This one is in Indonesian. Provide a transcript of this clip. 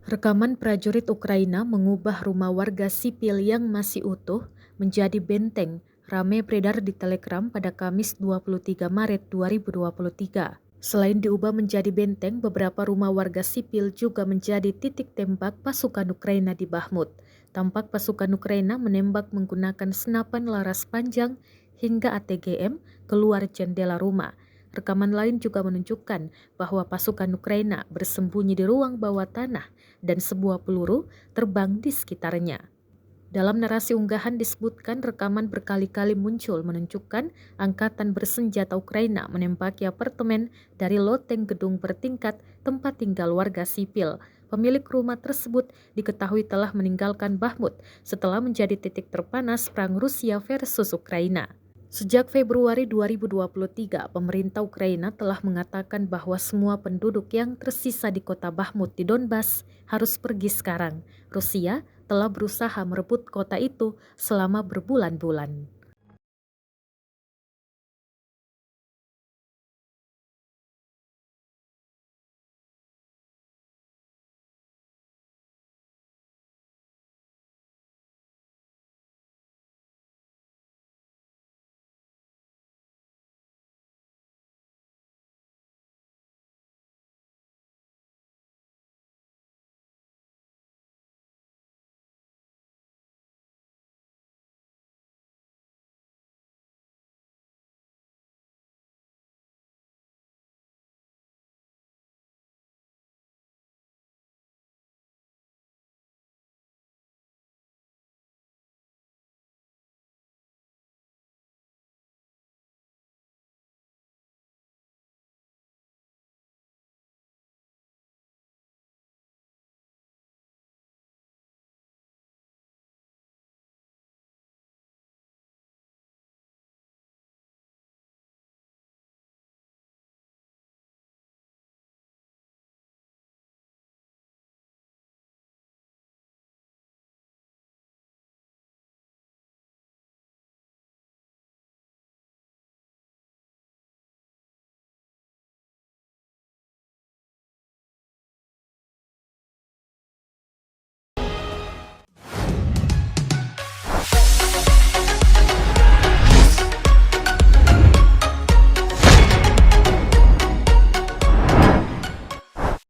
Rekaman prajurit Ukraina mengubah rumah warga sipil yang masih utuh menjadi benteng, ramai beredar di Telegram pada Kamis 23 Maret 2023. Selain diubah menjadi benteng, beberapa rumah warga sipil juga menjadi titik tembak pasukan Ukraina di Bakhmut. Tampak pasukan Ukraina menembak menggunakan senapan laras panjang hingga ATGM keluar jendela rumah. Rekaman lain juga menunjukkan bahwa pasukan Ukraina bersembunyi di ruang bawah tanah dan sebuah peluru terbang di sekitarnya. Dalam narasi unggahan disebutkan rekaman berkali-kali muncul menunjukkan angkatan bersenjata Ukraina menembaki apartemen dari loteng gedung bertingkat tempat tinggal warga sipil. Pemilik rumah tersebut diketahui telah meninggalkan Bakhmut setelah menjadi titik terpanas perang Rusia versus Ukraina. Sejak Februari 2023, pemerintah Ukraina telah mengatakan bahwa semua penduduk yang tersisa di kota Bakhmut di Donbas harus pergi sekarang. Rusia telah berusaha merebut kota itu selama berbulan-bulan.